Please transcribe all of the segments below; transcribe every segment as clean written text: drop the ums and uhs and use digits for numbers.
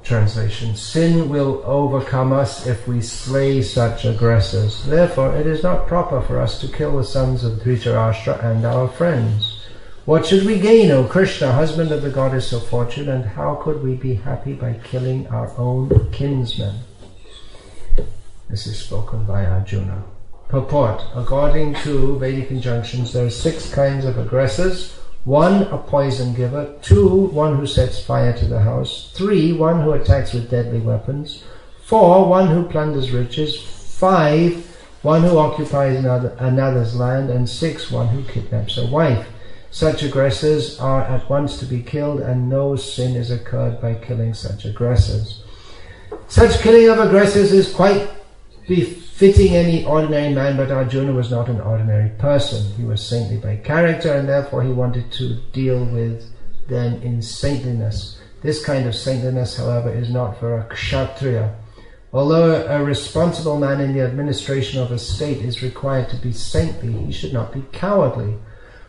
Translation: sin will overcome us if we slay such aggressors. Therefore, it is not proper for us to kill the sons of Dhritarashtra and our friends. What should we gain, O Krishna, husband of the goddess of fortune, and how could we be happy by killing our own kinsmen? This is spoken by Arjuna. Purport: according to Vedic injunctions, there are 6 kinds of aggressors. 1, a poison giver. 2, one who sets fire to the house. 3, one who attacks with deadly weapons. 4, one who plunders riches. 5, one who occupies another's land. And 6, one who kidnaps a wife. Such aggressors are at once to be killed, and no sin is incurred by killing such aggressors. Such killing of aggressors is quite befitting any ordinary man, but Arjuna was not an ordinary person. He was saintly by character, and therefore he wanted to deal with them in saintliness. This kind of saintliness, however, is not for a kshatriya. Although a responsible man in the administration of a state is required to be saintly, he should not be cowardly.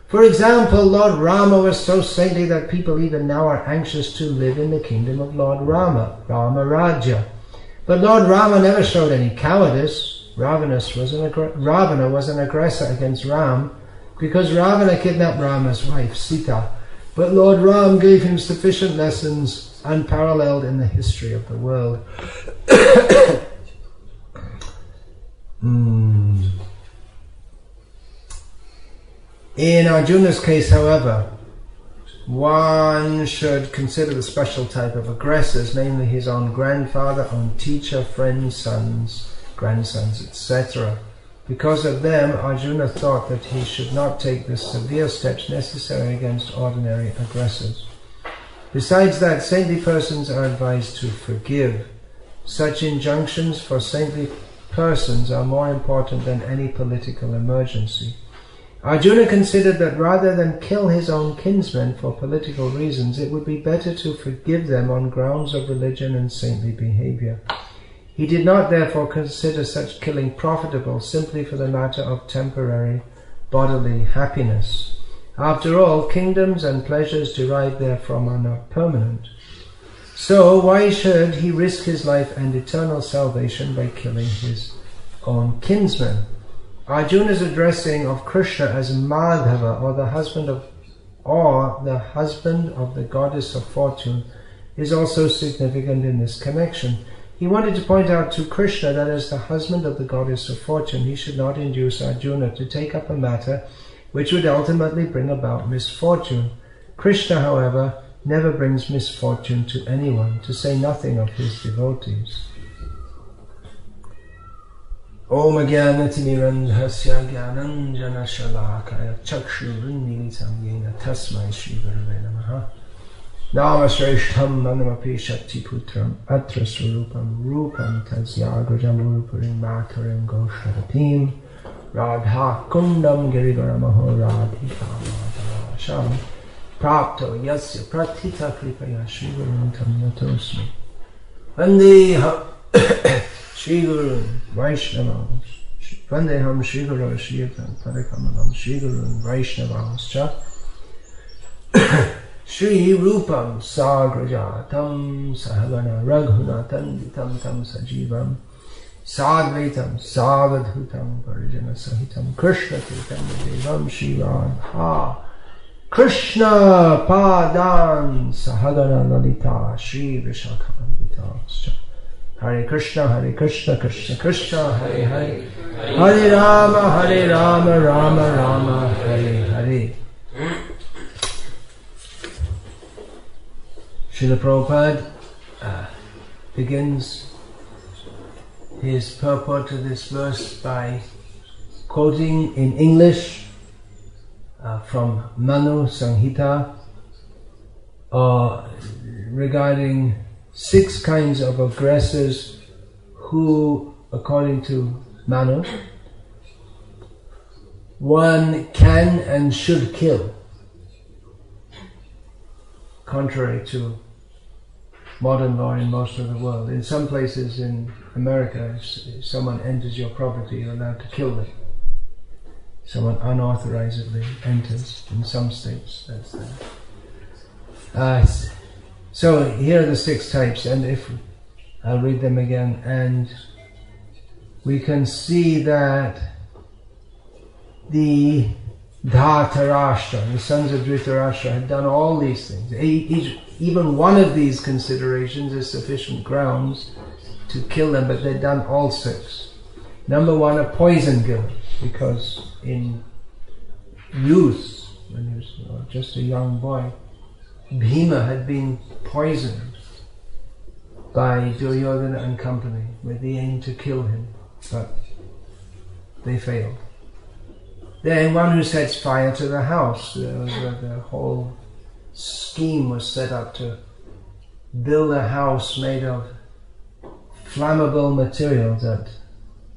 For example, Lord Rama was so saintly that people even now are anxious to live in the kingdom of Lord Rama, Rama Rajya. But Lord Rama never showed any cowardice. Ravana was an aggressor against Ram because Ravana kidnapped Rama's wife, Sita. But Lord Ram gave him sufficient lessons unparalleled in the history of the world. In Arjuna's case, however, one should consider the special type of aggressors, namely his own grandfather, own teacher, friends, sons, grandsons, etc. Because of them, Arjuna thought that he should not take the severe steps necessary against ordinary aggressors. Besides that, saintly persons are advised to forgive. Such injunctions for saintly persons are more important than any political emergency. Arjuna considered that rather than kill his own kinsmen for political reasons, it would be better to forgive them on grounds of religion and saintly behavior. He did not therefore consider such killing profitable simply for the matter of temporary bodily happiness. After all, kingdoms and pleasures derived therefrom are not permanent. So why should he risk his life and eternal salvation by killing his own kinsmen? Arjuna's addressing of Krishna as Madhava, or the husband of the goddess of fortune, is also significant in this connection. He wanted to point out to Krishna that as the husband of the goddess of fortune, he should not induce Arjuna to take up a matter which would ultimately bring about misfortune. Krishna, however, never brings misfortune to anyone, to say nothing of his devotees. Om Jnanatirandhasya Jnananjana Shalakaya Chakshurunmilitam Yena Tasmai Shri Gurave Namaha Namashreshtham Manamapi Shakti Putram Atra Swarupam Rupam Tasyagrajam Rupurim Makarim Gosharapim Radha Kundam Girivaramaho Radhika Madhavasham Prapto Yasya Praktita Kripaya Shri Gurun Tamyatosmi Vandeham Shri Guru Vaishnavams Vandeham Shri Guru Shriyatam Padakamalam Shri Guru Vaishnavams Cha Shri Rupam Sagrajatam Sahagana Raghunatam Tam Tam Sajivam Sadvaitam Savadhutam Parijana Sahitam Krishna Kirtam Devam Shri Radha Krishna Padan Sahagana Lalita Shri Vishakhamvita Hare Krishna, Krishna Krishna, Hare Hare, Hare Rama, Rama Rama, Hare Hare. Srila Prabhupada begins his purport to this verse by quoting in English from Manu Samhita regarding 6 kinds of aggressors who, according to Manu, one can and should kill, contrary to modern law in most of the world. In some places in America, if someone enters your property, you're allowed to kill them. Someone unauthorizedly enters. In some states, that's that. So here are the 6 types, and if I'll read them again, and we can see that the Dhritarashtra, the sons of Dhritarashtra, had done all these things. Even one of these considerations is sufficient grounds to kill them, but they'd done all 6. Number 1, a poison giver, because in youth, when he was just a young boy, Bhima had been poisoned by Duryodhana and company with the aim to kill him, but they failed. Then one who sets fire to the house. The whole scheme was set up to build a house made of flammable materials that,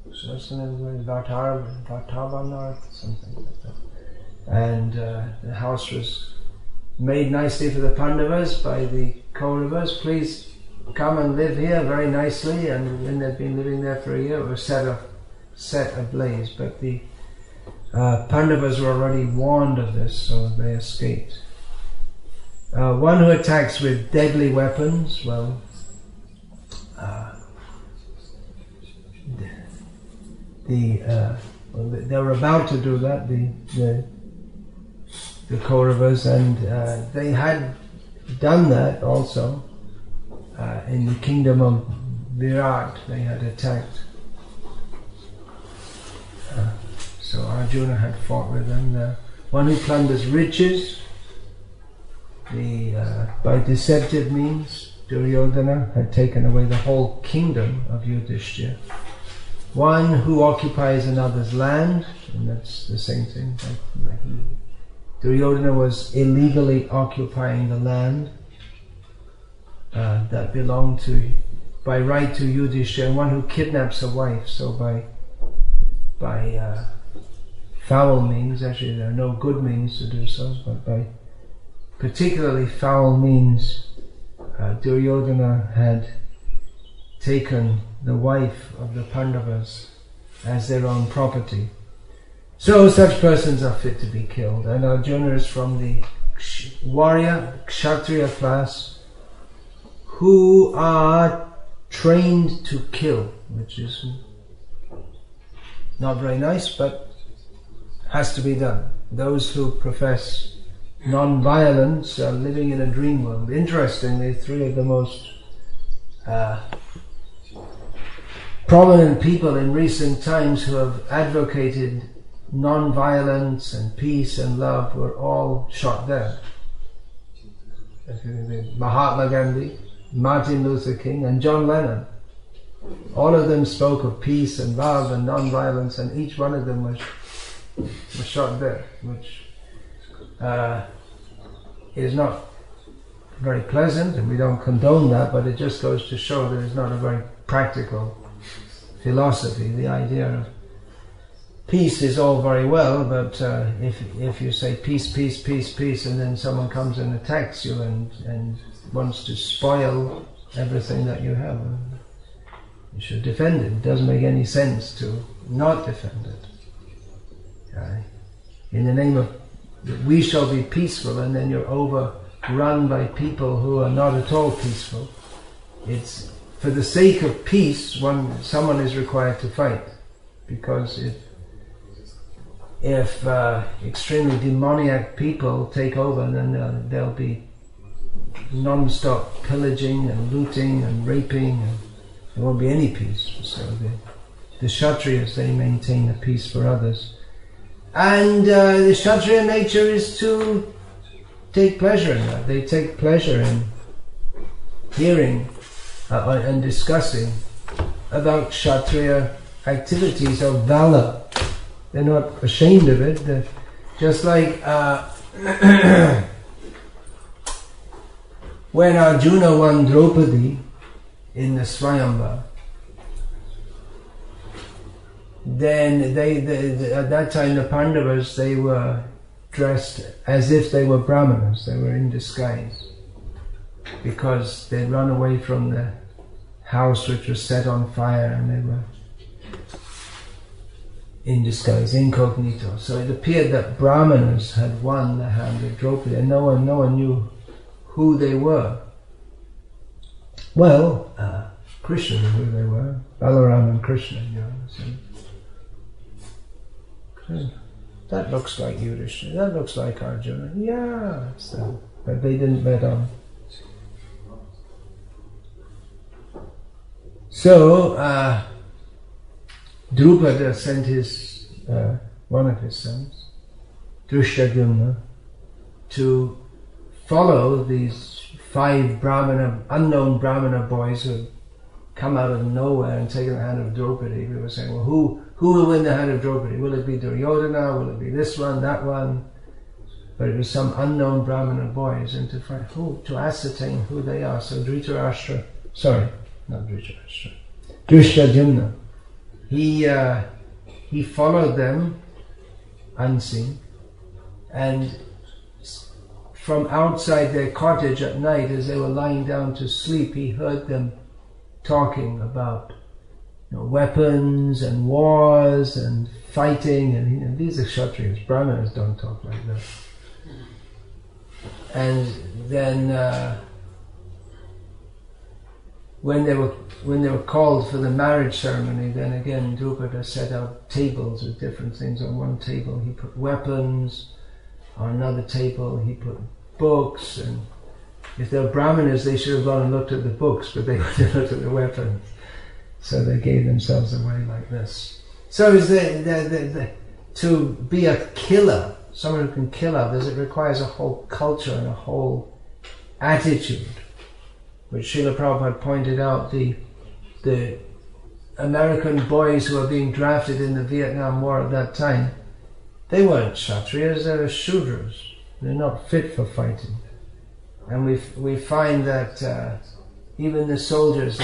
what's the name of it? Vartavan or something like that. And the house was made nicely for the Pandavas by the Kauravas. Please come and live here very nicely. And when they'd been living there for a year, it was set ablaze. But the Pandavas were already warned of this, so they escaped. One who attacks with deadly weapons, well, they were about to do that, the Kauravas, and they had done that also in the kingdom of Virat. They had attacked. So Arjuna had fought with them. The one who plunders riches, by deceptive means, Duryodhana had taken away the whole kingdom of Yudhishthira. One who occupies another's land, and that's the same thing. Duryodhana was illegally occupying the land that belonged by right to Yudhishthira. And one who kidnaps a wife, so by foul means, actually there are no good means to do so, but by particularly foul means, Duryodhana had taken the wife of the Pandavas as their own property. So such persons are fit to be killed, and Arjuna is from the warrior, Kshatriya class, who are trained to kill, which is not very nice, but has to be done. Those who profess non-violence are living in a dream world. Interestingly, 3 of the most prominent people in recent times who have advocated non-violence and peace and love were all shot dead. Mahatma Gandhi, Martin Luther King, and John Lennon. All of them spoke of peace and love and non-violence, and each one of them was shot dead, which is not very pleasant, and we don't condone that, but it just goes to show that it's not a very practical philosophy. The idea of peace is all very well, but if you say peace, peace, peace, peace, and then someone comes and attacks you and wants to spoil everything that you have, you should defend it. It doesn't make any sense to not defend it. In the name of we shall be peaceful, and then you're overrun by people who are not at all peaceful. It's for the sake of peace, someone is required to fight, because if extremely demoniac people take over, then there'll be non-stop pillaging and looting and raping, and there won't be any peace. So the Kshatriyas, they maintain a peace for others. And the Kshatriya nature is to take pleasure in that. They take pleasure in hearing and discussing about Kshatriya activities of valor. They're not ashamed of it. They're just like when Arjuna won Draupadi in the Swayamvar, then at that time the Pandavas, they were dressed as if they were Brahmanas. They were in disguise because they'd run away from the house which was set on fire, and they were in disguise, incognito. So it appeared that Brahmanas had won the hand of Draupadi, and no one knew who they were. Well, Krishna knew who they were. Balaram and Krishna, so that looks like Yudhishthira, that looks like Arjuna. Yeah, so, but they didn't bet on. So, Drupada sent his one of his sons, Drishtadyumna, to follow these 5 unknown Brahmana boys who had come out of nowhere and taken the hand of Draupadi. We were saying, well, who will win the hand of Draupadi? Will it be Duryodhana? Will it be this one, that one? But it was some unknown Brahmana boys, and to ascertain who they are. So Dhritarashtra, Drishtadyumna, he followed them unseen, and from outside their cottage at night, as they were lying down to sleep, he heard them talking about weapons and wars and fighting, and these are Kshatriyas. Brahmanas don't talk like that. And then when they were called for the marriage ceremony, then again Drupada set out tables with different things. On one table he put weapons, on another table he put books, and if they were Brahmanas they should have gone and looked at the books, but they went and looked at the weapons. So they gave themselves away like this. So is to be a killer, someone who can kill others, it requires a whole culture and a whole attitude, which Srila Prabhupada pointed out. The American boys who were being drafted in the Vietnam War at that time, they weren't Kshatriyas, they were Shudras. They're not fit for fighting. And we find that even the soldiers,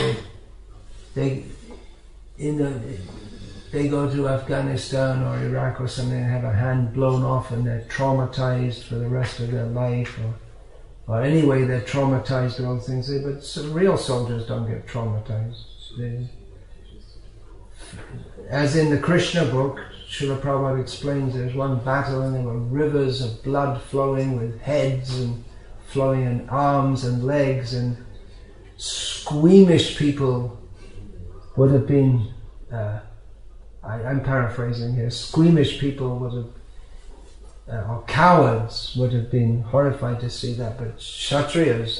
they go to Afghanistan or Iraq or something and have a hand blown off and they're traumatized for the rest of their life, or anyway they're traumatized with all things. But some real soldiers don't get traumatized. As in the Krishna book, Srila Prabhupada explains there's one battle and there were rivers of blood flowing with heads and flowing in arms and legs, and squeamish people would have been, I'm paraphrasing here, squeamish people would have, or cowards would have been horrified to see that, but Kshatriyas,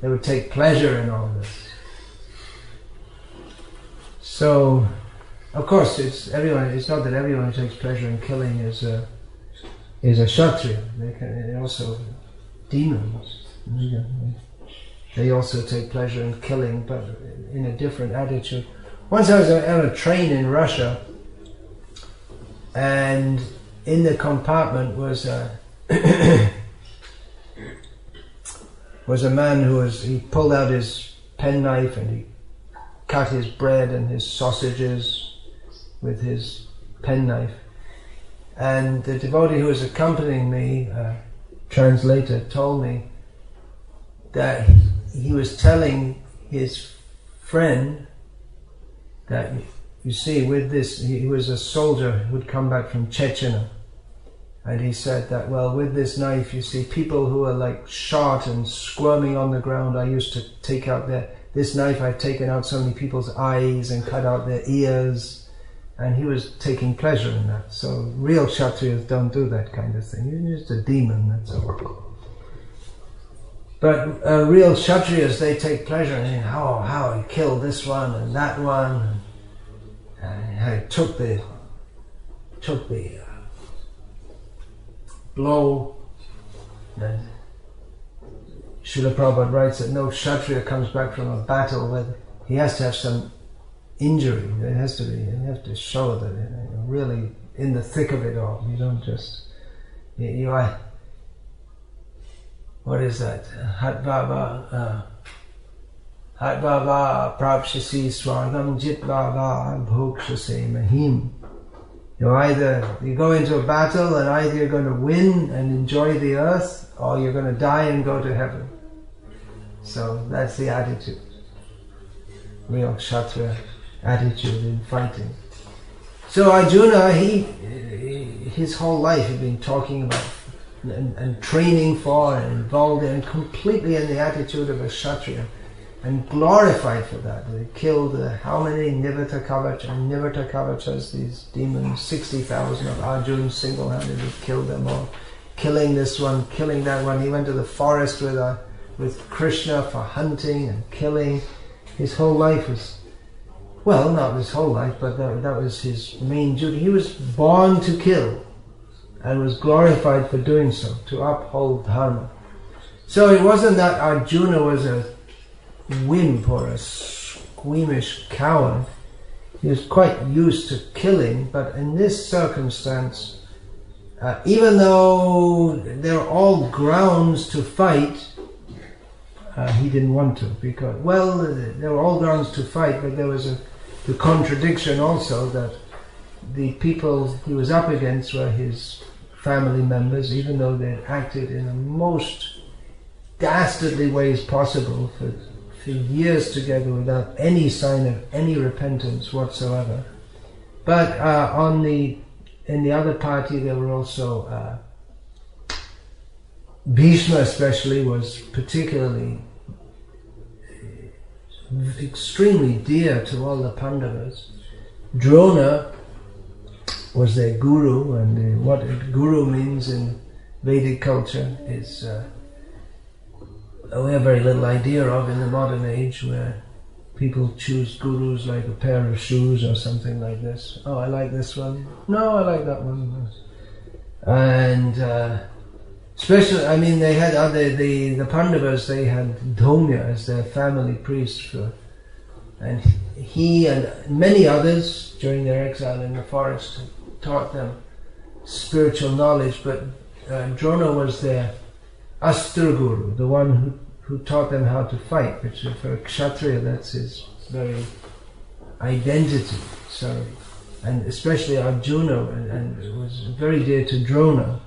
they would take pleasure in all this. So, of course, it's not that everyone who takes pleasure in killing is a Kshatriya. They're also demons. They also take pleasure in killing, but in a different attitude. Once I was on a train in Russia, and in the compartment was a man he pulled out his penknife and he cut his bread and his sausages with his penknife. And the devotee who was accompanying me, translator, told me that he was telling his friend that, you see, with this, he was a soldier who'd come back from Chechnya, and he said that, well, with this knife, you see, people who are like shot and squirming on the ground, I used to take out this knife, I've taken out so many people's eyes and cut out their ears, and he was taking pleasure in that. So real Kshatriyas don't do that kind of thing. You're just a demon, that's all. But real Kshatriyas, they take pleasure in how he killed this one and that one, and how he took the blow. And Srila Prabhupada writes that no Kshatriya comes back from a battle with, he has to have some injury. There has to be, you have to show that you're really in the thick of it all. You don't just, what is that? Hat Baba Prapshasi Swargam Jit Baba Bhokshase Mahim. You go into a battle and either you're going to win and enjoy the earth, or you're going to die and go to heaven. So that's the attitude. Real Kshatriya attitude in fighting. So Arjuna, his whole life he'd been talking about and training for and involved in, completely in the attitude of a Kshatriya. and glorified for that. They killed how many Nivartakavachas, these demons, 60,000 of Arjuna single-handedly killed them all. Killing this one, killing that one. He went to the forest with Krishna for hunting and killing. His whole life was, well, not his whole life, but that was his main duty. He was born to kill and was glorified for doing so, to uphold dharma. So it wasn't that Arjuna was a wimp or a squeamish coward. He was quite used to killing, but in this circumstance, even though there were all grounds to fight, he didn't want to, because, well, there were all grounds to fight, but there was the contradiction also that the people he was up against were his family members, even though they had acted in the most dastardly ways possible for years together without any sign of any repentance whatsoever. But in the other party there were also Bhishma especially was particularly extremely dear to all the Pandavas. Drona was their guru, and what guru means in Vedic culture is we have very little idea of in the modern age, where people choose gurus like a pair of shoes or something like this. Oh, I like this one. No, I like that one. And especially, I mean, they had the Pandavas. They had Dhaumya as their family priest, and he and many others during their exile in the forest taught them spiritual knowledge. But Drona was their Astra Guru, the one who taught them how to fight, which for a Kshatriya, that's his very identity. So, and especially Arjuna, and it was very dear to Drona,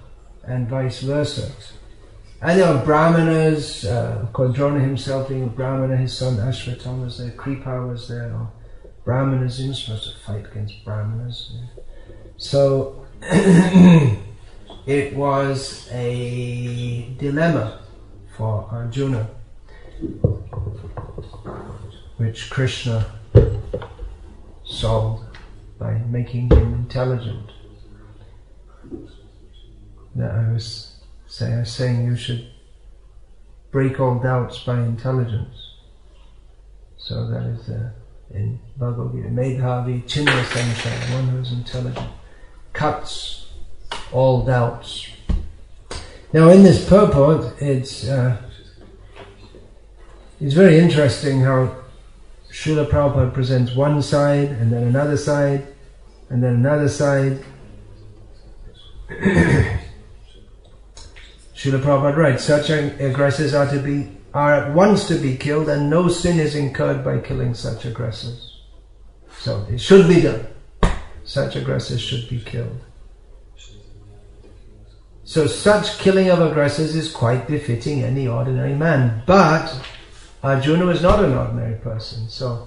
and vice versa. And there were Brahmanas, of course Drona himself being a Brahmana, his son Ashwatthama was there, Kripa was there, or Brahmanas, you're supposed to fight against Brahmanas. So, it was a dilemma for Arjuna, which Krishna solved by making him intelligent. That I was saying you should break all doubts by intelligence. So that is in Bhagavad-gita, Medhavi Chinna Samshaya, one who is intelligent, cuts all doubts. Now in this purport, it's very interesting how Srila Prabhupada presents one side, and then another side, and then another side. Srila Prabhupada writes, such aggressors are at once to be killed, and no sin is incurred by killing such aggressors. So it should be done. Such aggressors should be killed. So such killing of aggressors is quite befitting any ordinary man. But Arjuna was not an ordinary person. So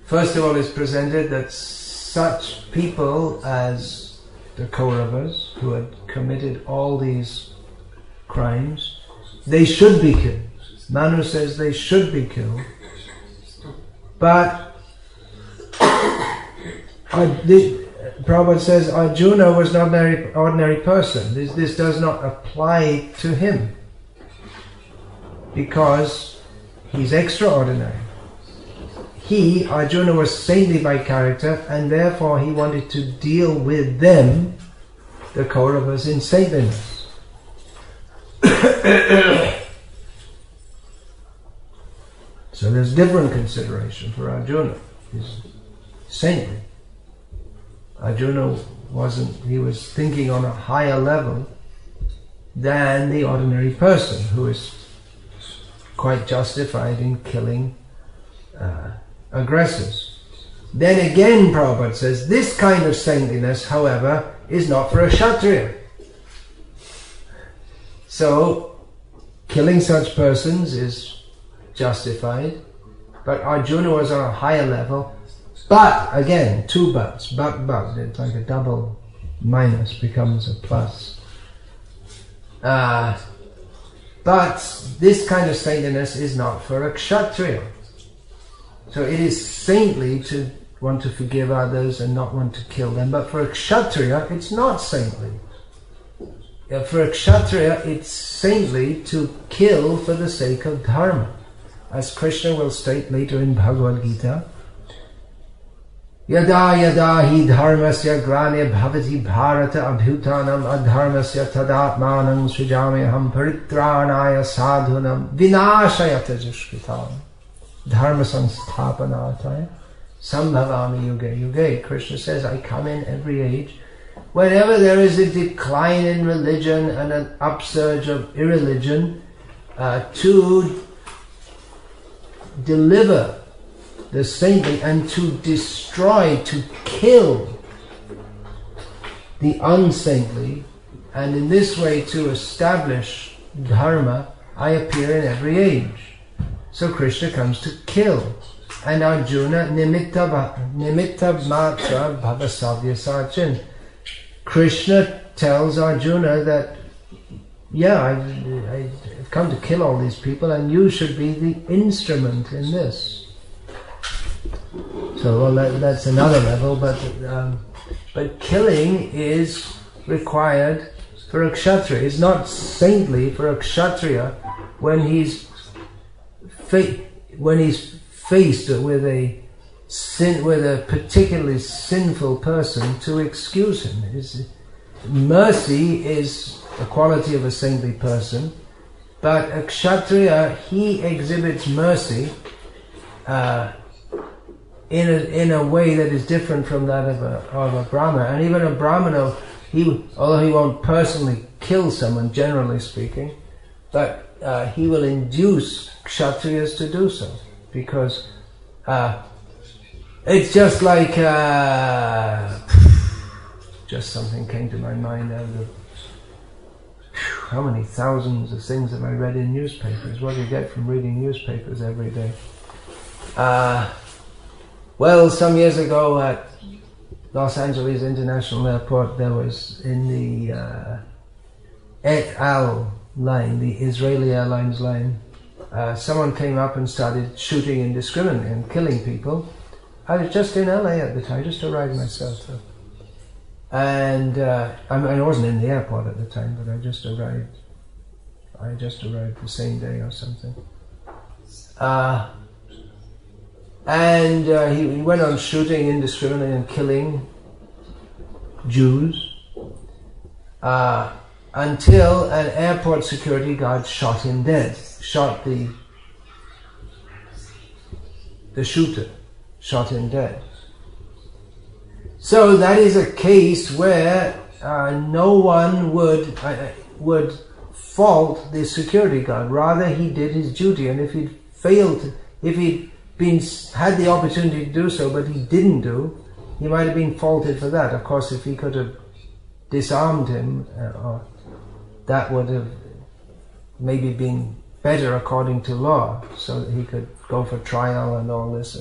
first of all it's presented that such people as the Kauravas, who had committed all these crimes, they should be killed. Manu says they should be killed. But Prabhupada says Arjuna was not an ordinary person. This does not apply to him, because he's extraordinary. Arjuna was saintly by character, and therefore he wanted to deal with them, the Kauravas, in saintliness. So there's different consideration for Arjuna. He's saintly. Arjuna he was thinking on a higher level than the ordinary person, who is quite justified in killing aggressors. Then again Prabhupada says, this kind of saintliness, however, is not for a Kshatriya. So, killing such persons is justified, but Arjuna was on a higher level. But, again, two buts, but, it's like a double minus becomes a plus. But this kind of saintliness is not for a Kshatriya. So it is saintly to want to forgive others and not want to kill them. But for a kshatriya, it's not saintly. For a kshatriya, it's saintly to kill for the sake of dharma. As Krishna will state later in Bhagavad-gita, Yada yada hi dharmasya grane bhavati bharata abhutanam adharmasya tadatmanam srijameham paritranaya sadhunam vinashayata jushkitam dharma sansthapanataya sambhavami yuge yuge. Krishna says, I come in every age. Whenever there is a decline in religion and an upsurge of irreligion, to deliver the saintly and to destroy, to kill the unsaintly, and in this way to establish dharma, I appear in every age. So Krishna comes to kill. And Arjuna, nimitta matra bhavasavya sachin. Krishna tells Arjuna that, yeah, I've come to kill all these people and you should be the instrument in this. So, well, that's another level, but killing is required for a kshatriya. It's not saintly for a kshatriya when he's faced with a particularly sinful person to excuse him. Mercy is a quality of a saintly person, but a kshatriya, he exhibits mercy in a way that is different from that of a brahmana. And even a brahmana, although he won't personally kill someone, generally speaking, but he will induce kshatriyas to do so, because it's just like just something came to my mind out of how many thousands of things have I read in newspapers. What do you get from reading newspapers every day? Well, some years ago at Los Angeles International Airport, there was in the Et Al line, the Israeli Airlines line, someone came up and started shooting indiscriminately and killing people. I was just in LA at the time, just arrived myself. And I wasn't in the airport at the time, but I just arrived the same day or something. And he went on shooting indiscriminately and killing Jews until an airport security guard shot him dead. Shot the shooter, shot him dead. So that is a case where no one would fault the security guard. Rather, he did his duty, and if he'd failed, if he'd had the opportunity to do so, but he didn't do, he might have been faulted for that. Of course, if he could have disarmed him, that would have maybe been better according to law, so that he could go for trial and all this.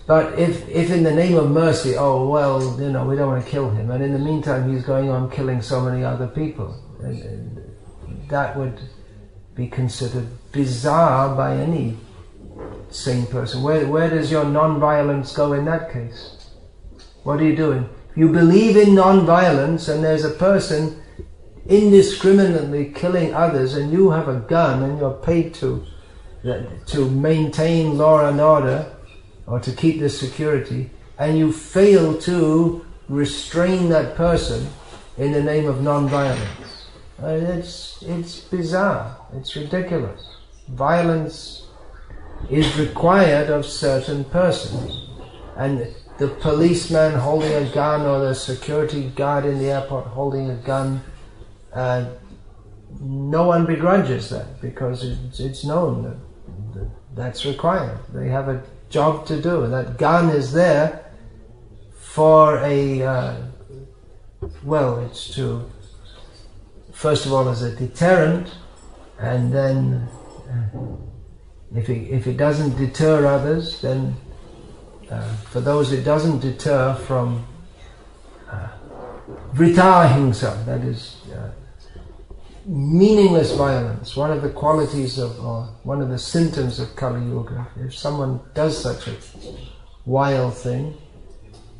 But if in the name of mercy, oh well, we don't want to kill him, and in the meantime he's going on killing so many other people, and that would be considered bizarre by any sane person. Where does your non-violence go in that case? What are you doing? You believe in non-violence and there's a person indiscriminately killing others and you have a gun and you're paid to maintain law and order or to keep the security, and you fail to restrain that person in the name of non-violence. It's bizarre. It's ridiculous. Violence is required of certain persons, and the policeman holding a gun or the security guard in the airport holding a gun, no one begrudges that, because it's known that that's required. They have a job to do, and that gun is there for it's to, first of all, as a deterrent, and then if it doesn't deter others, then for those it doesn't deter from vrita ahimsa, that is meaningless violence, one of the qualities of, or one of the symptoms of Kali Yuga. If someone does such a wild thing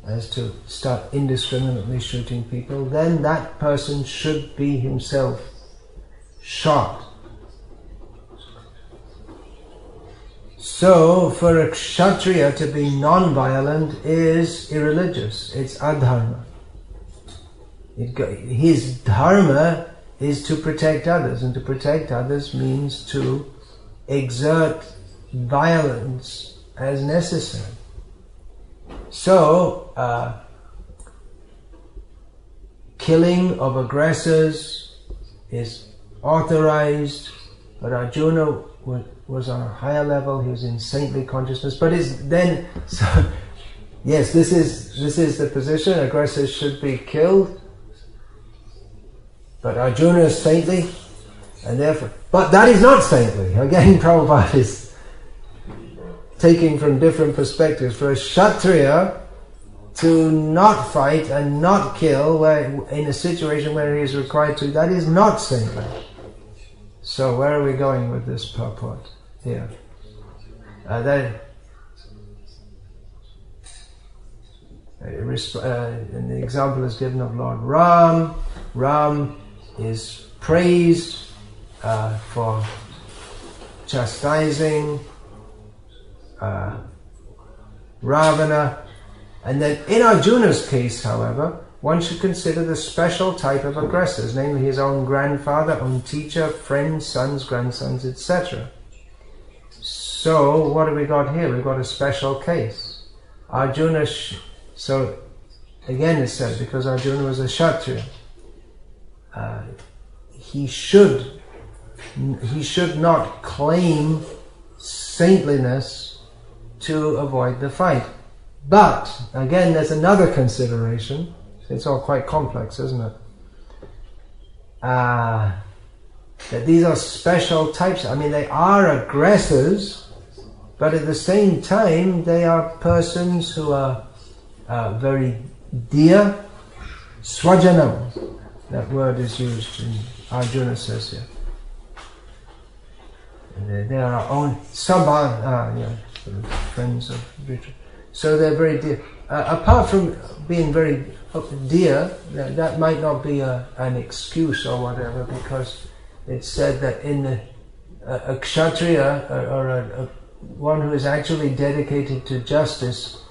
as to start indiscriminately shooting people, then that person should be himself shot. So, for a Kshatriya to be non-violent is irreligious, it's adharma. His dharma is to protect others, and to protect others means to exert violence as necessary. So, killing of aggressors is authorized, but Arjuna was on a higher level. He was in saintly consciousness. But yes, this is the position. Aggressors should be killed. But Arjuna is saintly, and therefore... But that is not saintly. Again, Prabhupada is taking from different perspectives. For a Kshatriya to not fight and not kill in a situation where he is required to, that is not saintly. So where are we going with this purport here? And the example is given of Lord Ram. Ram is praised for chastising Ravana. And then in Arjuna's case, however, one should consider the special type of aggressors, namely his own grandfather, own teacher, friends, sons, grandsons, etc. So what have we got here? We've got a special case. Arjuna, so again it said, because Arjuna was a Kshatriya, he should not claim saintliness to avoid the fight. But again, there's another consideration. It's all quite complex, isn't it? That these are special types. I mean, they are aggressors, but at the same time, they are persons who are very dear, swajanam. That word is used in Arjuna says here. They are our own sabha, friends of Rita. So they're very dear. Apart from being very dear, that might not be an excuse or whatever, because it's said that in a kshatriya, or one who is actually dedicated to justice,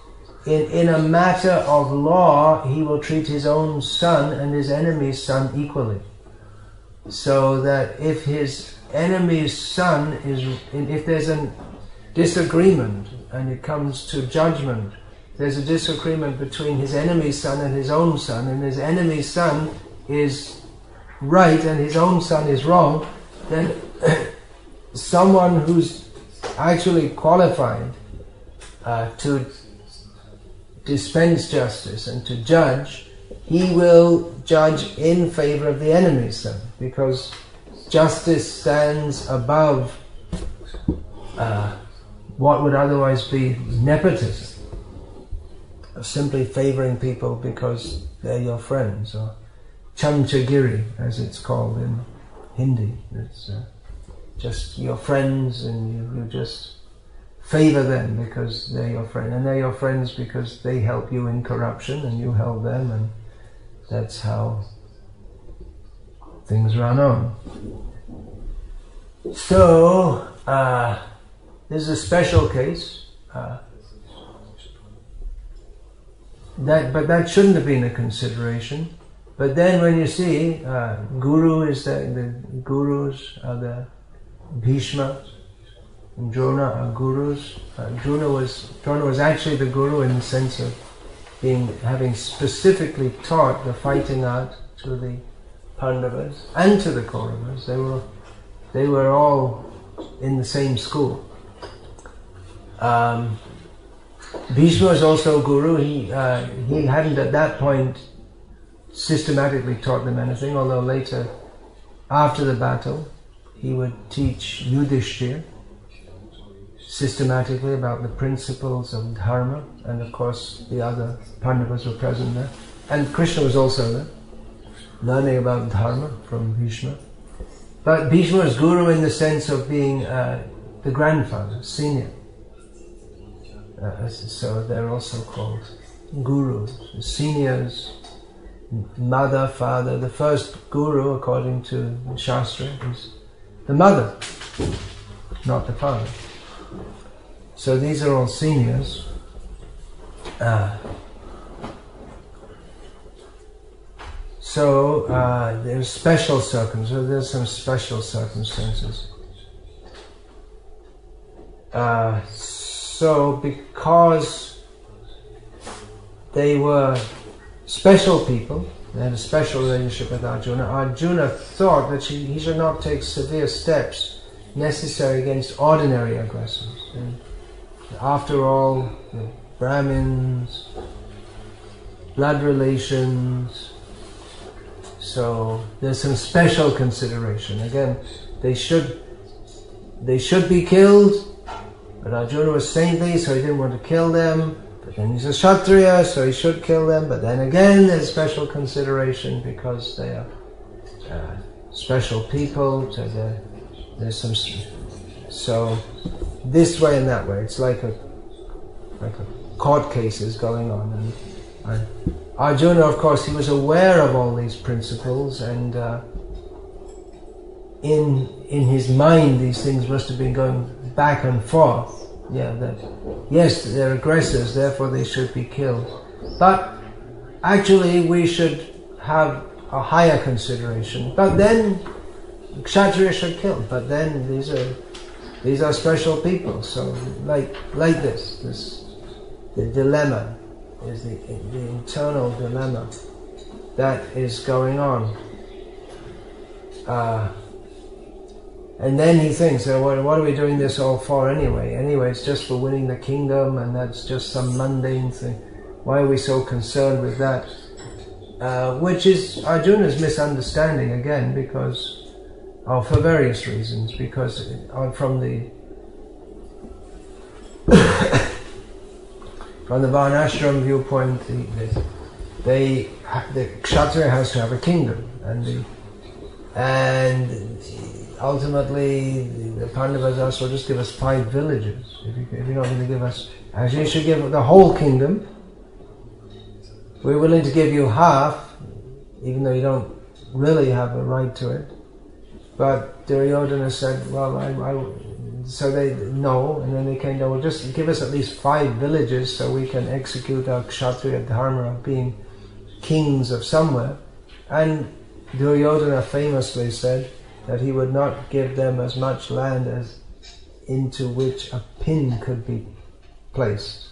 in a matter of law, he will treat his own son and his enemy's son equally. So that if his enemy's son if there's a disagreement and it comes to judgment, there's a disagreement between his enemy's son and his own son, and his enemy's son is right and his own son is wrong, then someone who's actually qualified to dispense justice and to judge, he will judge in favor of the enemy's son, because justice stands above what would otherwise be nepotism, of simply favoring people because they're your friends, or chamchagiri, as it's called in Hindi. It's just your friends, and you just favor them because they're your friend, and they're your friends because they help you in corruption and you help them, and that's how things run on. So this is a special case, but that shouldn't have been a consideration. But then when you see Guru is the Gurus are the Bhishma and Drona are Gurus. Drona was actually the Guru in the sense of having specifically taught the fighting art to the Pandavas and to the Kauravas. They were all in the same school. Bhishma was also Guru. He hadn't at that point systematically taught them anything, although later, after the battle, he would teach Yudhishthira systematically about the principles of dharma, and of course the other Pandavas were present there. And Krishna was also there, learning about dharma from Bhishma. But Bhishma was guru in the sense of being the grandfather, senior. So they're also called gurus, seniors, mother, father. The first guru, according to Shastra, is the mother, not the father. So these are all seniors. So there's special circumstances. There's some special circumstances. So because they were special people, they had a special relationship with Arjuna. Arjuna thought that he should not take severe steps necessary against ordinary aggressors. And after all, the Brahmins, blood relations. So there's some special consideration. Again, they should be killed, but Arjuna was saintly, so he didn't want to kill them. But then he's a Kshatriya, so he should kill them. But then again, there's special consideration because they are special people. So there's some. So this way and that way, it's like a court cases going on. And Arjuna, of course, he was aware of all these principles, and in his mind, these things must have been going back and forth. Yeah, that yes, they're aggressors, therefore they should be killed. But actually, we should have a higher consideration. But then Kshatriya should kill. But then these are special people. So like this the dilemma is the internal dilemma that is going on. And then he thinks, what are we doing this all for anyway? Anyway, it's just for winning the kingdom, and that's just some mundane thing. Why are we so concerned with that? Which is Arjuna's misunderstanding again, because for various reasons. Because from the from the Varnashram viewpoint, the Kshatriya has to have a kingdom, and ultimately the Pandavas asked, well, just give us 5 villages. If you're not going to give us, actually you should give the whole kingdom. We're willing to give you half, even though you don't really have a right to it. But Duryodhana said, well, so they no, and then they came down, well, just give us at least 5 villages so we can execute our Kshatriya dharma of being kings of somewhere. And Duryodhana famously said that he would not give them as much land as into which a pin could be placed.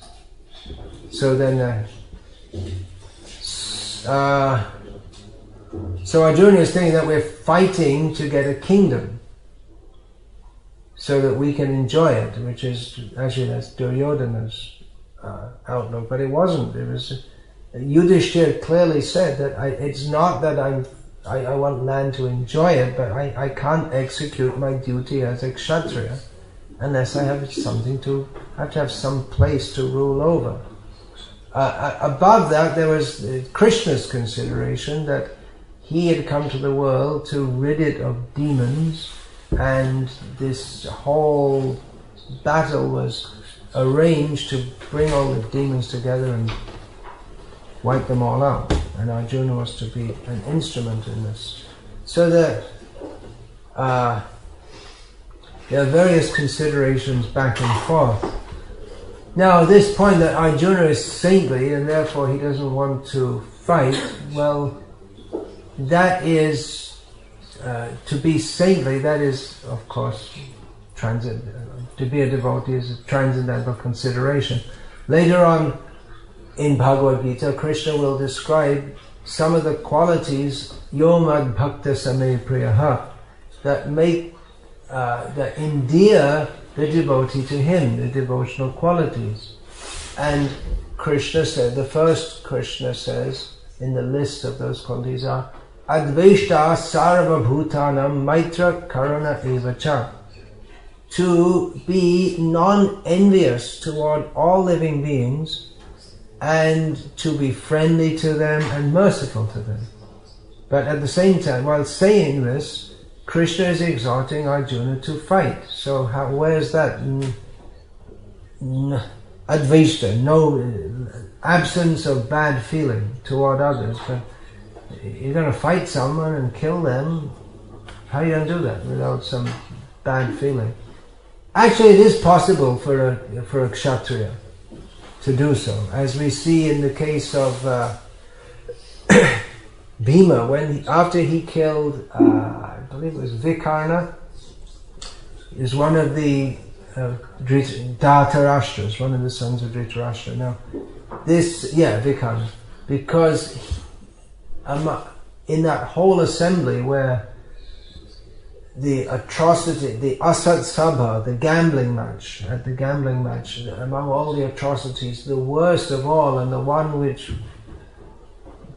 So then, so Arjuna is thinking that we're fighting to get a kingdom, so that we can enjoy it, which is actually that's Duryodhana's outlook, but it wasn't. It was Yudhishthira clearly said that it's not that I want land to enjoy it, but I can't execute my duty as a Kshatriya unless I have something to, I have to have some place to rule over. Above that, there was Krishna's consideration that he had come to the world to rid it of demons, and this whole battle was arranged to bring all the demons together and wipe them all out, and Arjuna was to be an instrument in this. So that there are various considerations back and forth. Now, this point that Arjuna is saintly and therefore he doesn't want to fight, well, that is to be saintly. That is, of course, to be a devotee is a transcendental consideration. Later on in Bhagavad-gita, Krishna will describe some of the qualities yomad bhakta same priyaha that make that endear the devotee to him, the devotional qualities. And Krishna said, the first Krishna says in the list of those qualities are Adveshta sarva bhutanam maitra karuna evacha, to be non-envious toward all living beings and to be friendly to them and merciful to them. But at the same time, while saying this, Krishna is exhorting Arjuna to fight. So where's that advaita, no absence of bad feeling toward others? But you're going to fight someone and kill them. How are you going to do that without some bad feeling? Actually, it is possible for a kshatriya to do so, as we see in the case of Bhima, after he killed, I believe it was Vikarna, is one of the Dhritarashtra, one of the sons of Dhritarashtra. Now, Vikarna, because in that whole assembly where the atrocity, the Asat Sabha, the gambling match, among all the atrocities, the worst of all and the one which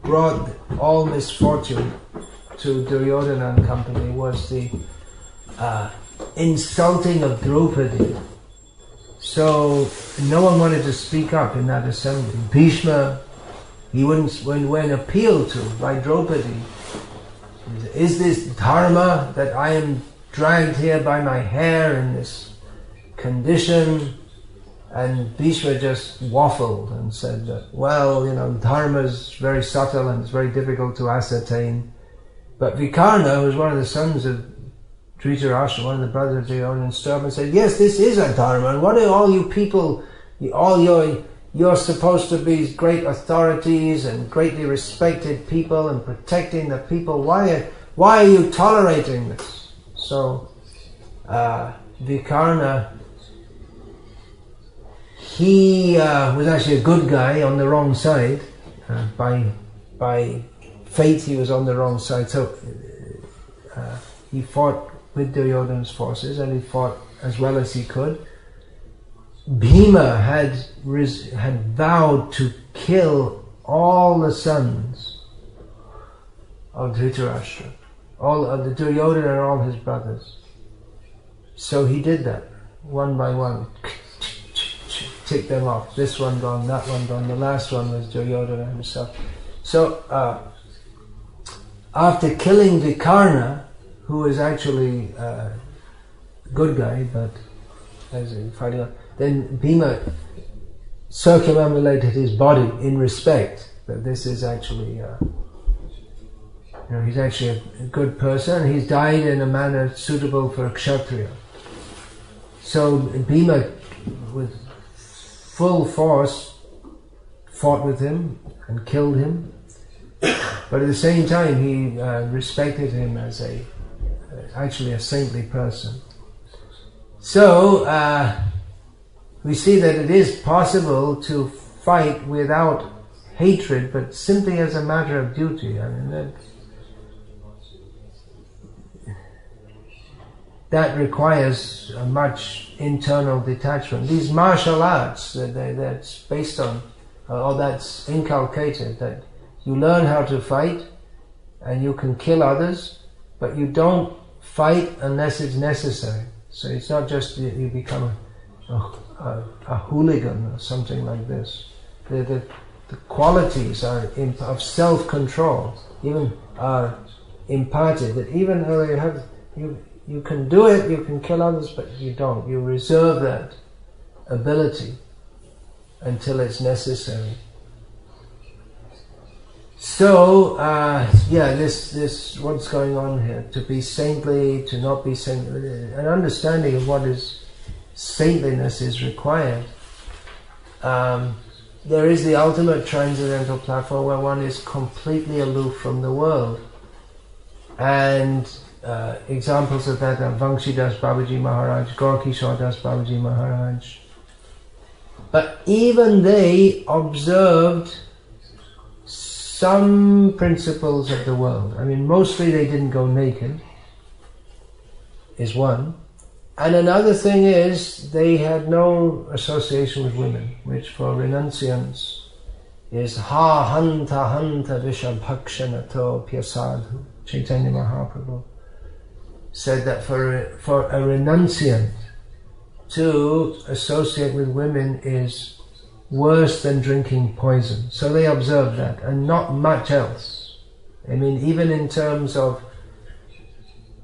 brought all misfortune to Duryodhana and company was the insulting of Draupadi. So no one wanted to speak up in that assembly. Bhishma, he wouldn't, when appealed to by Draupadi, is this dharma that I am dragged here by my hair in this condition? And Bhishma just waffled and said that, well, dharma is very subtle and it's very difficult to ascertain. But Vikarna, who was one of the sons of Dhritarashtra, one of the brothers of Duryodhana, stood up and said, yes, this is a dharma, and what are all you people, you're supposed to be great authorities and greatly respected people and protecting the people. Why are you tolerating this? So Vikarna, he was actually a good guy on the wrong side. By fate, he was on the wrong side. So he fought with Duryodhana's forces, and he fought as well as he could. Bhima had vowed to kill all the sons of Dhritarashtra, all of the Duryodhana and all his brothers. So he did that, one by one. Tick them off. This one gone, that one gone. The last one was Duryodhana himself. So after killing Vikarna, who was actually a good guy, but as in fighting on, then Bhima circumambulated his body in respect that this is actually, he's actually a good person. He's died in a manner suitable for a kshatriya. So Bhima, with full force, fought with him and killed him. But at the same time, he respected him as actually a saintly person. So we see that it is possible to fight without hatred, but simply as a matter of duty. I mean, that requires a much internal detachment. These martial arts, that's based on, or that's inculcated, that you learn how to fight and you can kill others, but you don't fight unless it's necessary. So it's not just you become a hooligan or something like this. The qualities of self-control even are imparted. That even though you can do it, you can kill others, but you don't. You reserve that ability until it's necessary. So, this what's going on here? To be saintly, to not be saintly, an understanding of what is saintliness is required. There is the ultimate transcendental platform where one is completely aloof from the world. And examples of that are Vamshidas Babaji Maharaj, Gaurkishore Das Babaji Maharaj. But even they observed some principles of the world. I mean, mostly they didn't go naked, is one. And another thing is, they had no association with women, which for renunciants is ha hanta hanta vishabhakshanato pyasadhu. Chaitanya Mahaprabhu said that for a renunciant to associate with women is worse than drinking poison. So they observed that, and not much else. I mean, even in terms of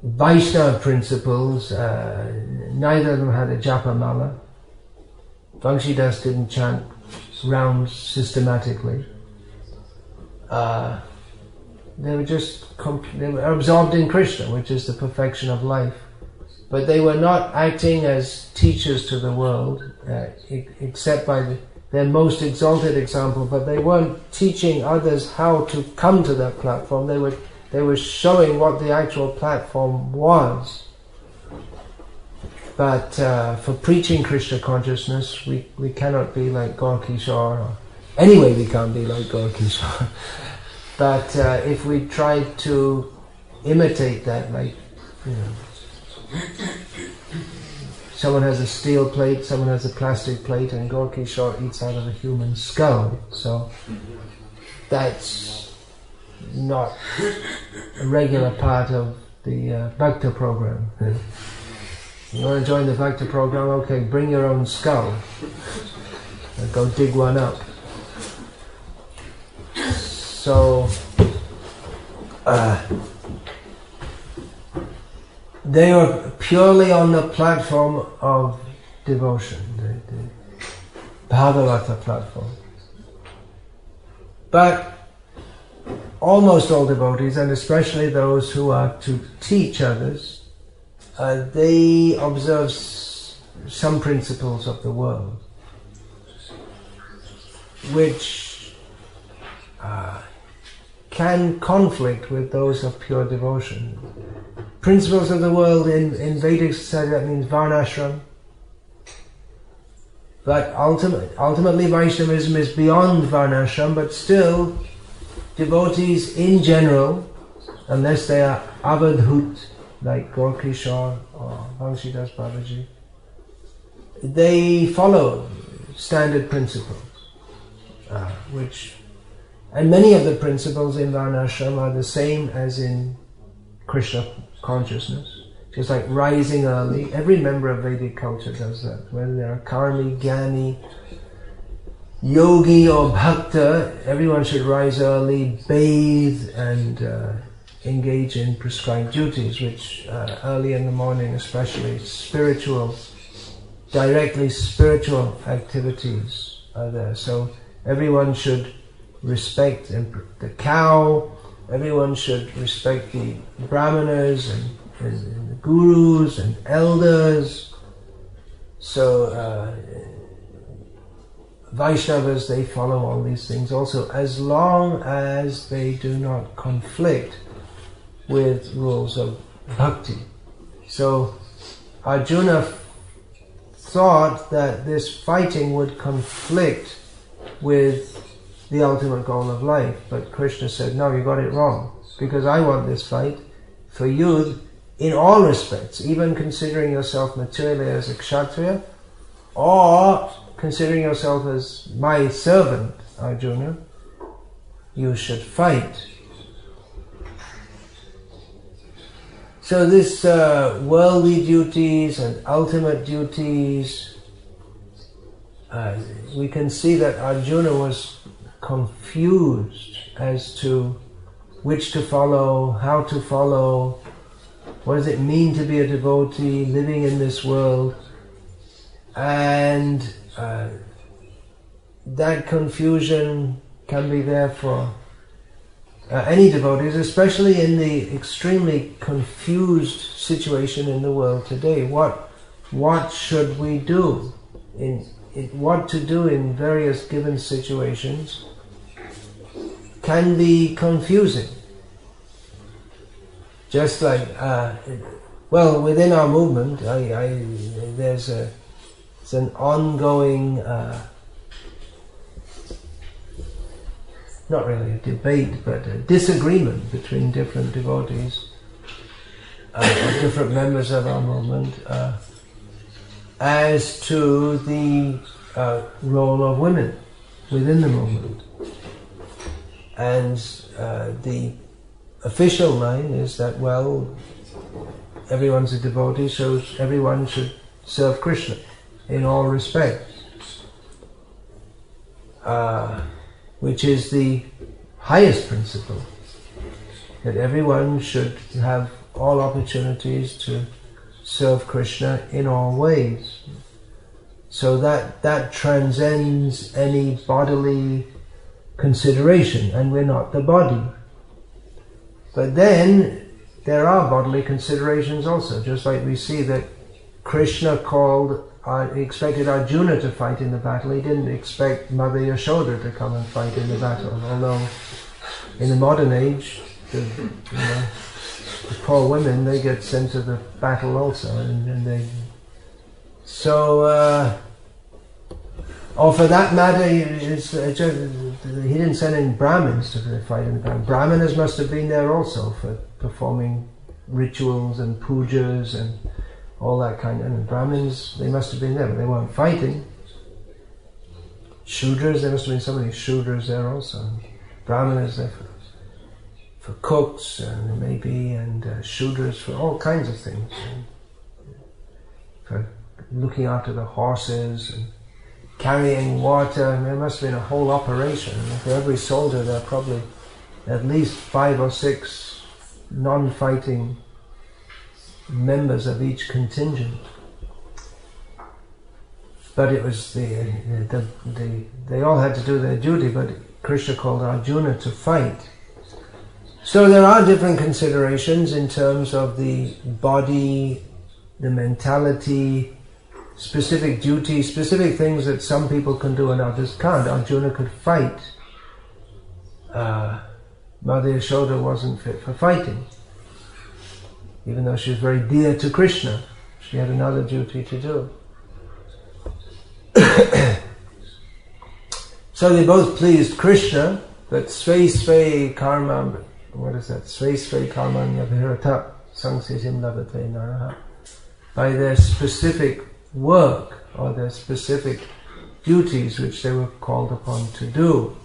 Vaishnava principles, neither of them had a japa mala. Bhakti-das didn't chant rounds systematically. They were they were absorbed in Krishna, which is the perfection of life. But they were not acting as teachers to the world, except by their most exalted example. But they weren't teaching others how to come to that platform. They were showing what the actual platform was. But for preaching Krishna consciousness, we cannot be like Gaur Kishore. Anyway, we can't be like Gaur Kishore. But if we try to imitate that, like, someone has a steel plate, someone has a plastic plate, and Gaur Kishore eats out of a human skull. So that's not a regular part of the Bhakti program. You want to join the Bhakti program? Okay, bring your own skull. Go dig one up. So they are purely on the platform of devotion, the Bhagavata platform. But almost all devotees, and especially those who are to teach others, they observe some principles of the world, which can conflict with those of pure devotion. Principles of the world in Vedic society, that means varnashram. But ultimately Vaishnavism is beyond varnashram, but still devotees in general, unless they are avadhut, like Gaur Kishore or Bhakti-das Babaji, they follow standard principles, and many of the principles in varnashram are the same as in Krishna consciousness. Just like rising early, every member of Vedic culture does that. Whether they are karmi, jnani, yogi or bhakta, everyone should rise early, bathe and engage in prescribed duties, which early in the morning especially, directly spiritual activities are there. So everyone should respect the cow, everyone should respect the brahmanas and the gurus and elders. So Vaishnavas, they follow all these things also, as long as they do not conflict with rules of bhakti. So Arjuna thought that this fighting would conflict with the ultimate goal of life, but Krishna said, no, you got it wrong, because I want this fight for you in all respects, even considering yourself materially as a kshatriya, or considering yourself as my servant, Arjuna, you should fight. So this worldly duties and ultimate duties, we can see that Arjuna was confused as to which to follow, how to follow, what does it mean to be a devotee living in this world, and that confusion can be there for any devotees, especially in the extremely confused situation in the world today. What should we do? What to do in various given situations can be confusing. Just like, within our movement, there's an ongoing, not really a debate, but a disagreement between different devotees, or different members of our movement, as to the role of women within the movement. And the official line is that, everyone's a devotee, so everyone should serve Krishna in all respects, which is the highest principle, that everyone should have all opportunities to serve Krishna in all ways. So that transcends any bodily consideration, and we're not the body. But then there are bodily considerations also, just like we see that Krishna expected Arjuna to fight in the battle. He didn't expect Mother Yashoda to come and fight in the battle, although in the modern age, the poor women, they get sent to the battle also, or for that matter, he didn't send in Brahmins to fight in the battle. Brahmanas must have been there also for performing rituals and pujas and all that kind of. And Brahmins, they must have been there, but they weren't fighting. Shudras, there must have been so many Shudras there also. Brahmanas there for cooks and Shudras for all kinds of things. For looking after the horses and carrying water. There must have been a whole operation. For every soldier there are probably at least 5 or 6 non-fighting members of each contingent. But it was they all had to do their duty, but Krishna called Arjuna to fight. So there are different considerations in terms of the body, the mentality, specific duties, specific things that some people can do and others can't. Arjuna could fight. Mother Yashoda wasn't fit for fighting. Even though she was very dear to Krishna, she had another duty to do. So they both pleased Krishna, but svei karma, what is that? Svei karma nyabhirata samsisim labate naraha. By their specific work or their specific duties which they were called upon to do.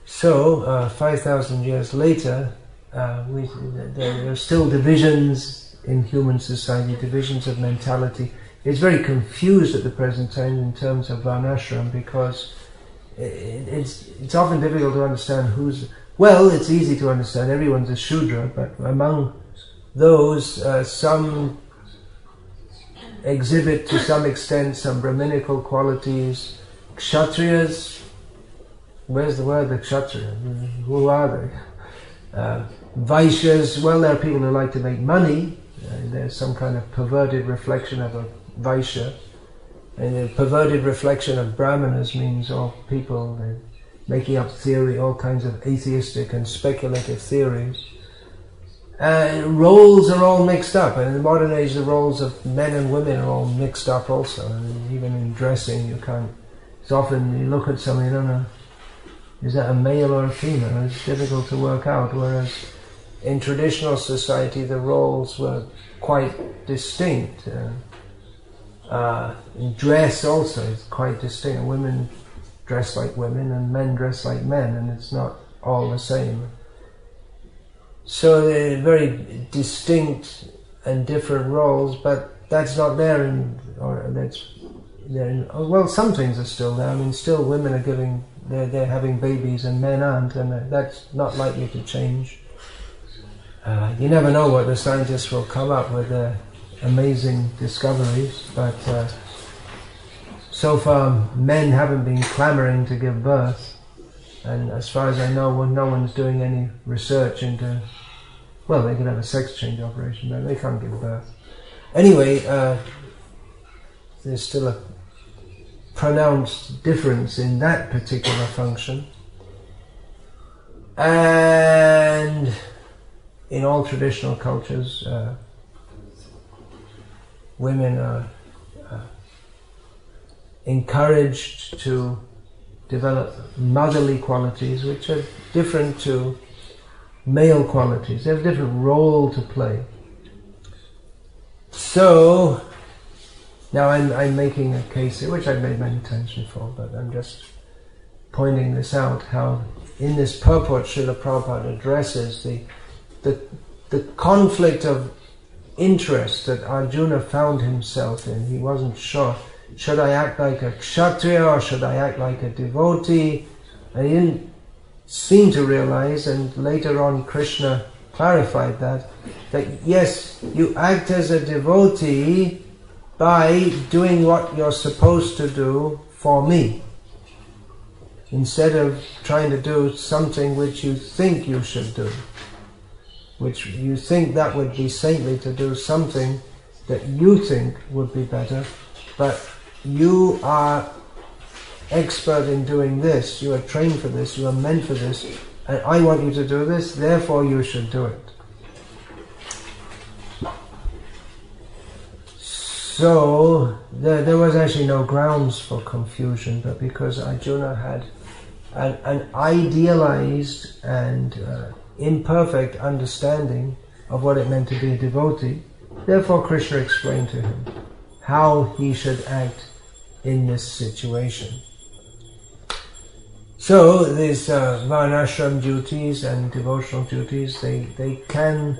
So 5,000 years later, there are still divisions in human society, divisions of mentality. It's very confused at the present time in terms of varnashram, because it's often difficult to understand who's... Well, it's easy to understand, everyone's a Shudra, but among those, some exhibit to some extent some Brahminical qualities. Kshatriyas, where's the word, the Kshatriya? Who are they? Vaishyas, well, there are people who like to make money. There's some kind of perverted reflection of a Vaishya. And a perverted reflection of Brahmanas means all people making up theory, all kinds of atheistic and speculative theories. Roles are all mixed up, and in the modern age the roles of men and women are all mixed up also. And even in dressing, you can't... It's often you look at somebody, you don't know, is that a male or a female? It's difficult to work out, whereas in traditional society the roles were quite distinct. In dress also it's quite distinct. Women dress like women and men dress like men, and it's not all the same. So they're very distinct and different roles, but that's not there well, some things are still there. I mean, still women are they're having babies and men aren't, and that's not likely to change. You never know what the scientists will come up with, amazing discoveries, but so far men haven't been clamoring to give birth. And as far as I know, no one's doing any research into... Well, they could have a sex change operation, but they can't give birth. Anyway, there's still a pronounced difference in that particular function. And in all traditional cultures, women are encouraged to develop motherly qualities which are different to male qualities. They have a different role to play. So, now I'm making a case here, which I've made many times before, but I'm just pointing this out, how in this purport Srila Prabhupada addresses the conflict of interest that Arjuna found himself in. He wasn't sure, should I act like a kshatriya or should I act like a devotee? And he didn't seem to realize, and later on Krishna clarified that yes, you act as a devotee by doing what you're supposed to do for me, instead of trying to do something which you think you should do, which you think that would be saintly to do, something that you think would be better, but you are expert in doing this, you are trained for this, you are meant for this, and I want you to do this, therefore you should do it. So there was actually no grounds for confusion, but because Arjuna had an idealized and imperfect understanding of what it meant to be a devotee, therefore Krishna explained to him how he should act in this situation. So these varnashram duties and devotional duties, they can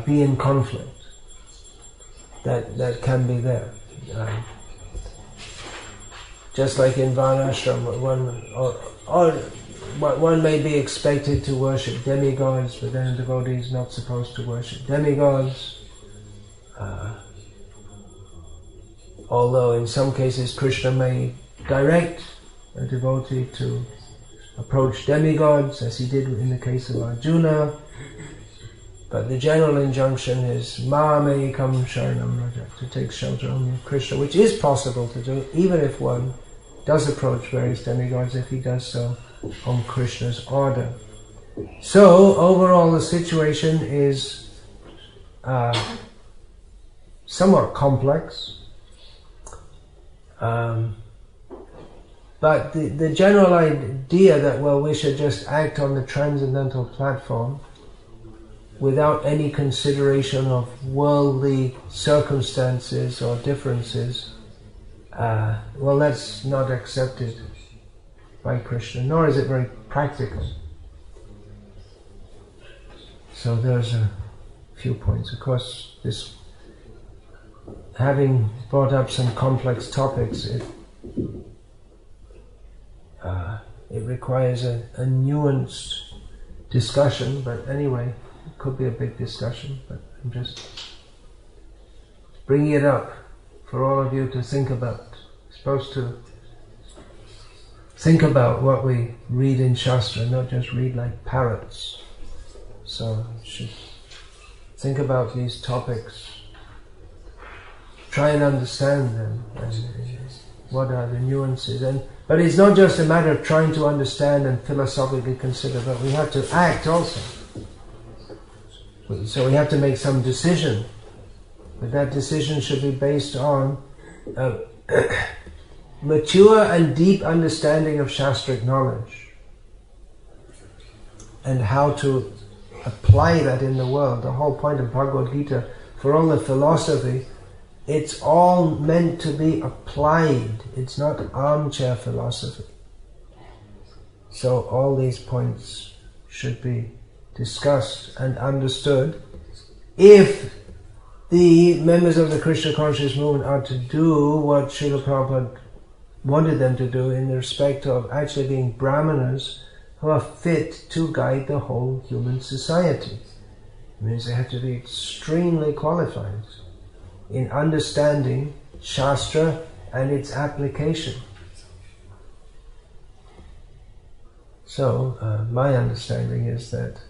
be in conflict. That can be there. Just like in varnashram, one may be expected to worship demigods, but then a devotee is not supposed to worship demigods. Although in some cases Krishna may direct a devotee to approach demigods, as he did in the case of Arjuna. But the general injunction is Mame Kam Sharanam Raja, to take shelter only of Krishna, which is possible to do, even if one does approach various demigods, if he does so on Krishna's order. So, overall the situation is somewhat complex. But the general idea that, well, we should just act on the transcendental platform without any consideration of worldly circumstances or differences, well, that's not accepted by Krishna, nor is it very practical. So there's a few points. Of course, this, having brought up some complex topics, it requires a nuanced discussion, but anyway, it could be a big discussion, but I'm just bringing it up for all of you to think about. You're supposed to think about what we read in Shastra, not just read like parrots. So you should think about these topics, try and understand them, and what are the nuances. But it's not just a matter of trying to understand and philosophically consider, but we have to act also. So we have to make some decision. But that decision should be based on a mature and deep understanding of Shastric knowledge and how to apply that in the world. The whole point of Bhagavad-gita, for all the philosophy, it's all meant to be applied. It's not armchair philosophy. So all these points should be discussed and understood if the members of the Krishna conscious movement are to do what Srila Prabhupada wanted them to do in respect of actually being brahmanas who are fit to guide the whole human society. It means they have to be extremely qualified in understanding Shastra and its application. So, my understanding is that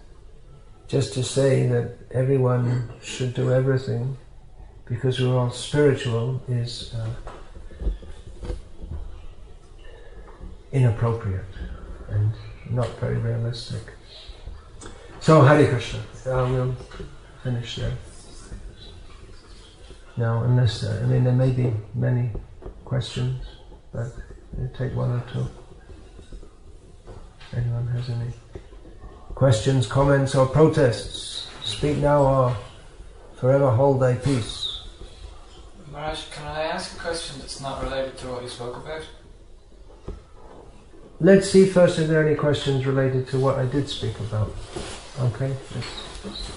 just to say that everyone should do everything because we're all spiritual is inappropriate and not very realistic. So, Hare Krishna. We'll finish there. Now, unless, there may be many questions, but we'll take one or two. If anyone has any questions, comments, or protests, speak now or forever hold thy peace. Maharaj, can I ask a question that's not related to what you spoke about? Let's see first if there are any questions related to what I did speak about. Okay?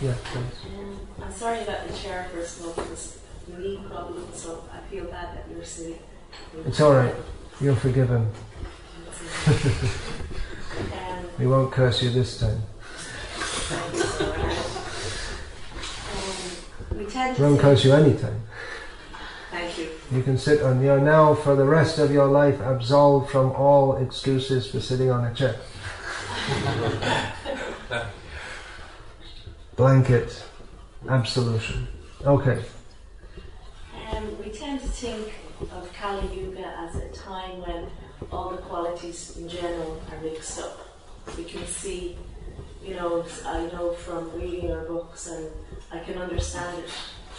Yeah, please. I'm sorry about the chairperson of this knee problem, so I feel bad that you're sitting. It's alright. You're forgiven. We won't curse you this time. We tend It to won't think, cost you any time. thank you. You can sit on, you're now for the rest of your life absolved from all excuses for sitting on a chair. Blanket absolution. Okay. We tend to think of Kali Yuga as a time when all the qualities in general are mixed up. We can see, I know from reading your books, and I can understand it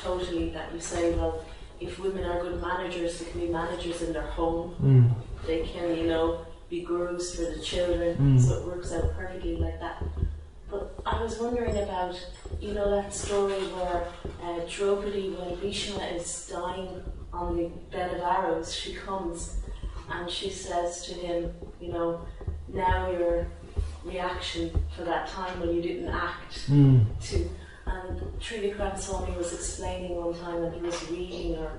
totally, that you say, well, if women are good managers, they can be managers in their home. They can, be gurus for the children, so it works out perfectly like that. But I was wondering about, that story where Draupadi, when Bhishma is dying on the bed of arrows, she comes and she says to him, now your reaction for that time when you didn't act to. And Trivikram Swami was explaining one time that he was reading, or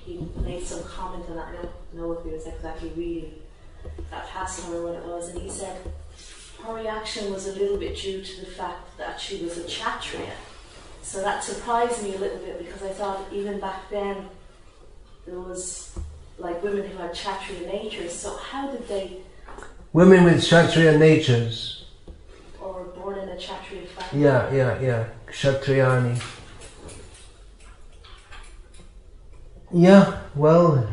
he made some comment on that. I don't know if he was exactly reading that passage or what it was, and he said her reaction was a little bit due to the fact that she was a Kshatriya. So that surprised me a little bit, because I thought even back then there was like women who had Kshatriya natures. So how did they... Women with Kshatriya natures. Or born in a Kshatriya family. Yeah. Kshatriyani. Yeah, well,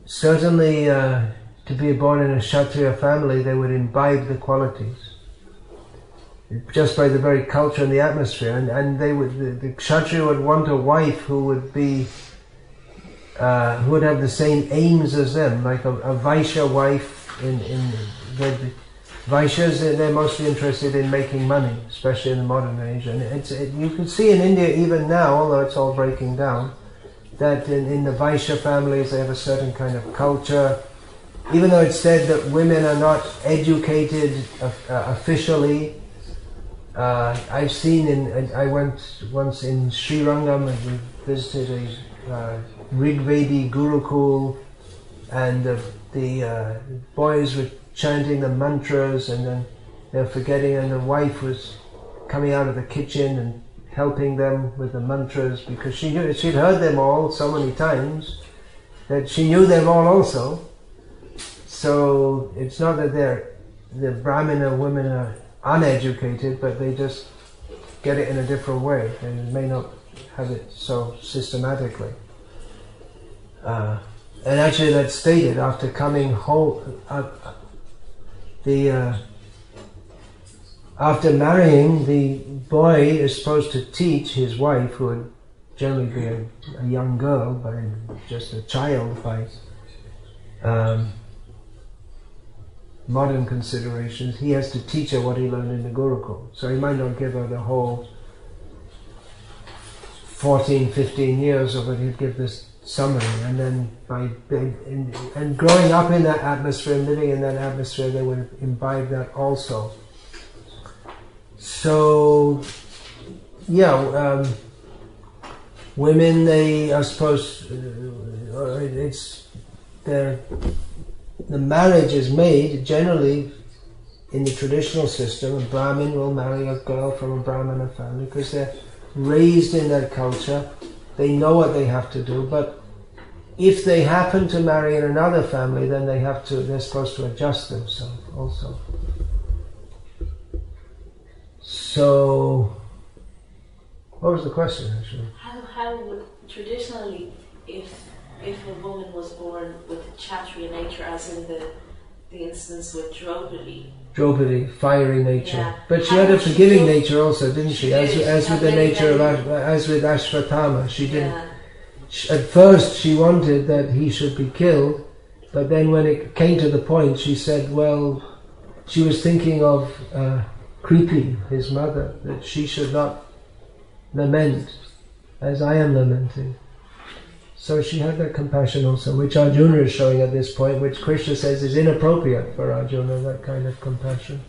certainly to be born in a Kshatriya family, they would imbibe the qualities just by the very culture and the atmosphere, and they would, the Kshatriya would want a wife who would be who would have the same aims as them, like a Vaishya wife. The Vaishyas, they're mostly interested in making money, especially in the modern age, and you can see in India even now, although it's all breaking down, that in the Vaishya families they have a certain kind of culture. Even though it's said that women are not educated officially, I've seen I went once in Sri Rangam and we visited a Rigvedi Gurukul, and the boys were chanting the mantras, and then they were forgetting, and the wife was coming out of the kitchen and helping them with the mantras, because she'd heard them all so many times that she knew them all also. So it's not that the Brahmana women are uneducated, but they just get it in a different way. They may not have it so systematically. And actually that's stated after coming home, after marrying, the boy is supposed to teach his wife, who would generally be a young girl, but just a child by modern considerations, he has to teach her what he learned in the Gurukul. So he might not give her the whole 14, 15 years of it, he'd give this summary, and then and growing up in that atmosphere and living in that atmosphere, they would imbibe that also. So, women, they are supposed, the marriage is made generally in the traditional system. A Brahmin will marry a girl from a Brahmana family because they're raised in that culture. They know what they have to do, but if they happen to marry in another family, then they're supposed to adjust themselves also. So, what was the question actually? How would traditionally, if a woman was born with a Kshatriya nature, as in the instance with Draupadi, fiery nature. Yeah. But she had a forgiving nature also, didn't she? As with the nature of as with Ashvatthama, she didn't. Yeah. At first, she wanted that he should be killed, but then when it came to the point, she said, well, she was thinking of Kripi, his mother, that she should not lament as I am lamenting. So she had that compassion also, which Arjuna is showing at this point, which Krishna says is inappropriate for Arjuna, that kind of compassion.